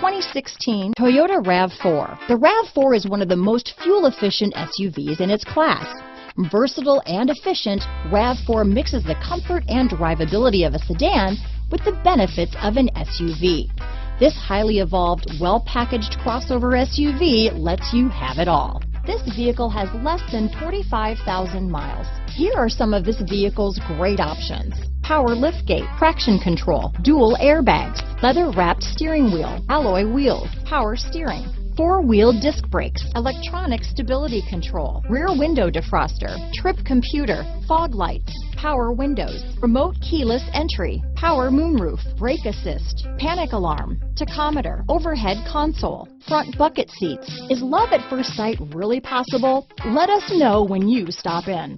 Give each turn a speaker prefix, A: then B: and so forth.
A: 2016 Toyota RAV4. The RAV4 is one of the most fuel-efficient SUVs in its class. Versatile and efficient, RAV4 mixes the comfort and drivability of a sedan with the benefits of an SUV. This highly evolved, well-packaged crossover SUV lets you have it all. This vehicle has less than 45,000 miles. Here are some of this vehicle's great options: power liftgate, traction control, dual airbags, leather-wrapped steering wheel, alloy wheels, power steering, four-wheel disc brakes, electronic stability control, rear window defroster, trip computer, fog lights, power windows, remote keyless entry, power moonroof, brake assist, panic alarm, tachometer, overhead console, front bucket seats. Is love at first sight really possible? Let us know when you stop in.